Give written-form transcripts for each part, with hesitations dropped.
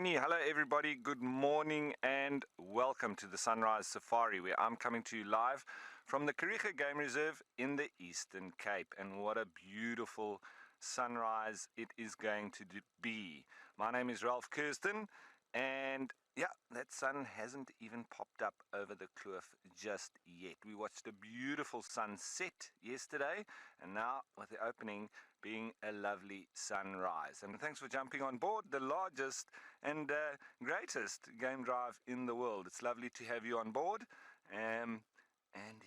Tony. Hello everybody, good morning and welcome to the Sunrise Safari, where I'm coming to you live from the Kariga Game Reserve in the Eastern Cape. And what a beautiful sunrise it is going to be. My name is Ralph Kirsten, and yeah, that sun hasn't even popped up over the kloof just yet. We watched a beautiful sunset yesterday, and now with the opening being a lovely sunrise. And thanks for jumping on board the largest and greatest game drive in the world. It's lovely to have you on board. And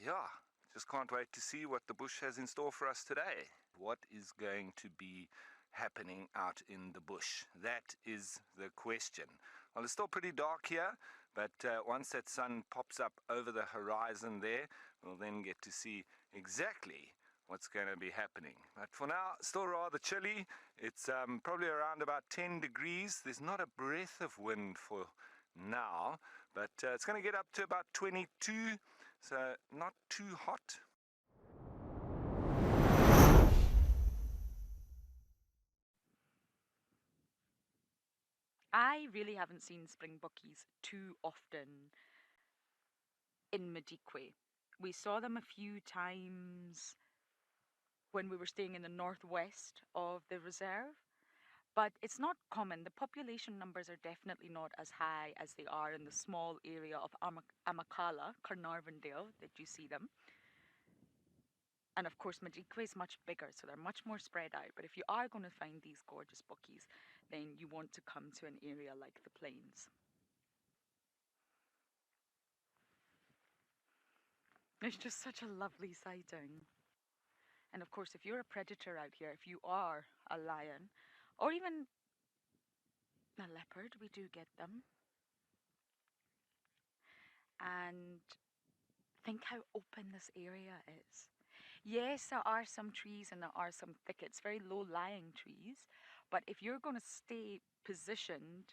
yeah, just can't wait to see what the bush has in store for us today. What is going to be happening out in the bush? That is the question. Well, it's still pretty dark here, but once that sun pops up over the horizon there, we'll then get to see exactly what's going to be happening. But for now, still rather chilly. It's probably around about 10 degrees. There's not a breath of wind for now, but it's going to get up to about 22, so not too hot. I really haven't seen springbokies too often in Madikwe. We saw them a few times when we were staying in the northwest of the reserve, but it's not common. The population numbers are definitely not as high as they are in the small area of Amakhala, Carnarvondale, that you see them. And of course, Madikwe is much bigger, so they're much more spread out. But if you are going to find these gorgeous bookies, then you want to come to an area like the plains. It's just such a lovely sighting. And of course, if you're a predator out here, if you are a lion, or even a leopard, we do get them. And think how open this area is. Yes, there are some trees and there are some thickets, very low lying trees. But if you're going to stay positioned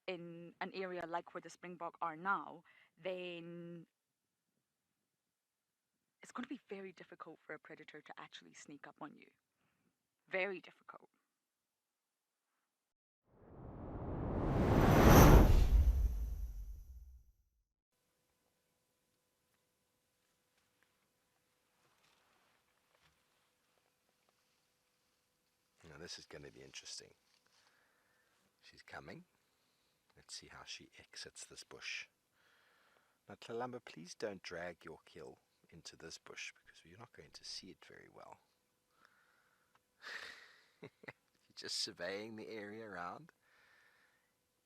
in an area like where the springbok are now, then it's going to be very difficult for a predator to actually sneak up on you. Very difficult. Now this is going to be interesting. She's coming. Let's see how she exits this bush. Now Tlalamba, please don't drag your kill into this bush because you're not going to see it very well. You're just surveying the area around,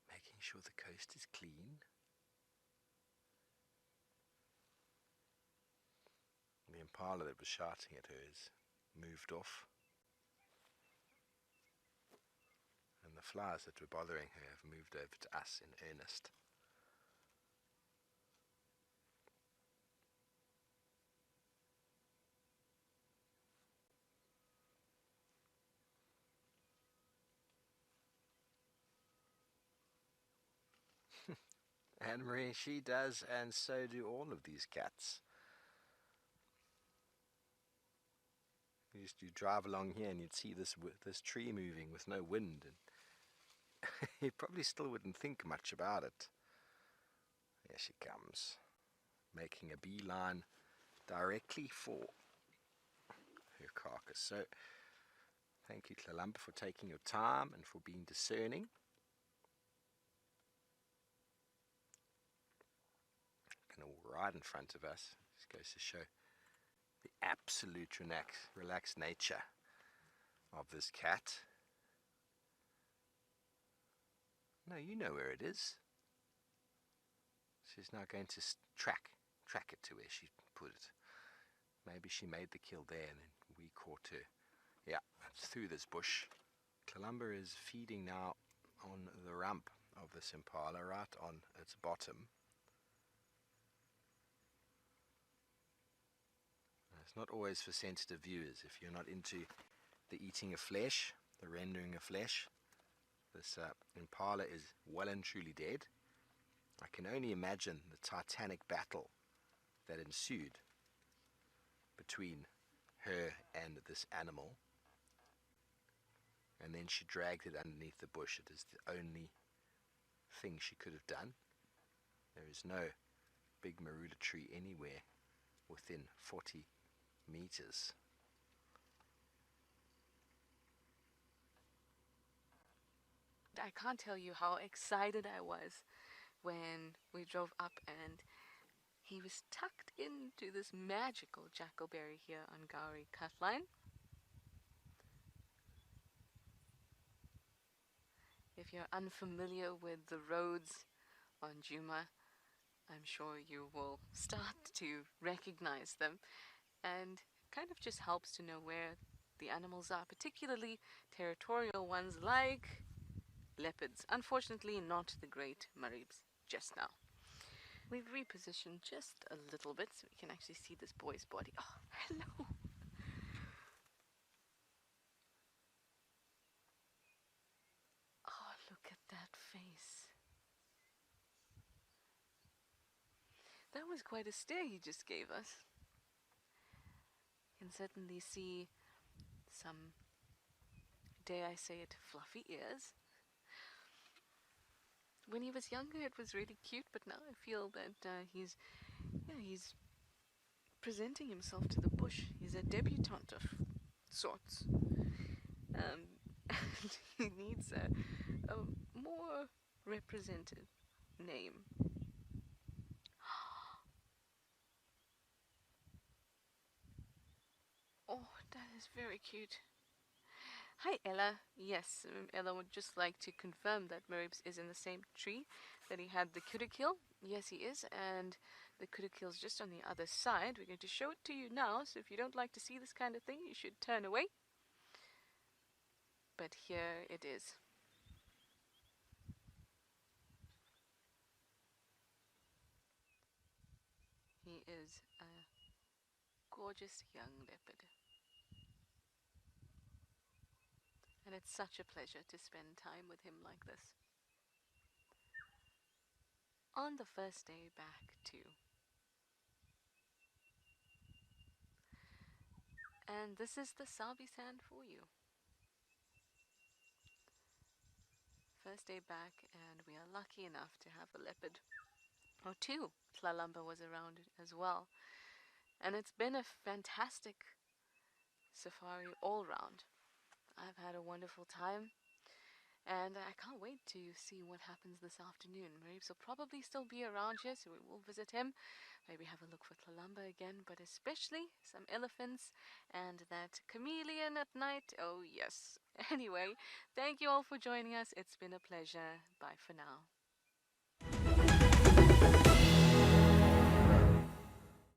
making sure the coast is clean. The impala that was shouting at her is moved off. And the flies that were bothering her have moved over to us in earnest. Anne-Marie, she does, and so do all of these cats. You drive along here and you'd see this tree moving with no wind, and you probably still wouldn't think much about it. Here she comes, making a beeline directly for her carcass. So, thank you, Tlalamba, for taking your time and for being discerning. Kind of right in front of us. Just goes to show the absolute relaxed nature of this cat. No, you know where it is. She's now going to track it to where she put it. Maybe she made the kill there and then we caught her. Yeah, it's through this bush. Tlalamba is feeding now on the rump of this impala, right on its bottom. It's not always for sensitive viewers. If you're not into the eating of flesh, the rendering of flesh, this impala is well and truly dead. I can only imagine the titanic battle that ensued between her and this animal. And then she dragged it underneath the bush. It is the only thing she could have done. There is no big marula tree anywhere within 40 meters. I can't tell you how excited I was when we drove up and he was tucked into this magical jackalberry here on Gowrie Cutline. If you're unfamiliar with the roads on Djuma, I'm sure you will start to recognize them, and kind of just helps to know where the animals are, particularly territorial ones like leopards. Unfortunately, not the great Maribye just now. We've repositioned just a little bit so we can actually see this boy's body. Oh, hello! Oh, look at that face. That was quite a stare he just gave us. You can certainly see some, dare I say it, fluffy ears. When he was younger, it was really cute, but now I feel that he's presenting himself to the bush. He's a debutante of sorts. And he needs a more represented name. Oh, that is very cute. Hi, Ella. Yes, Ella would just like to confirm that Maribye is in the same tree that he had the curricule. Yes, he is, and the curricule is just on the other side. We're going to show it to you now, so if you don't like to see this kind of thing, you should turn away. But here it is. He is a gorgeous young leopard. And it's such a pleasure to spend time with him like this. On the first day back too. And this is the Sabi sand for you. First day back, and we are lucky enough to have a leopard or two. Tlalamba was around as well. And it's been a fantastic safari all round. I've had a wonderful time, and I can't wait to see what happens this afternoon. Maribye will probably still be around here, so we will visit him. Maybe have a look for Tlalamba again, but especially some elephants and that chameleon at night. Oh yes. Anyway, thank you all for joining us. It's been a pleasure. Bye for now.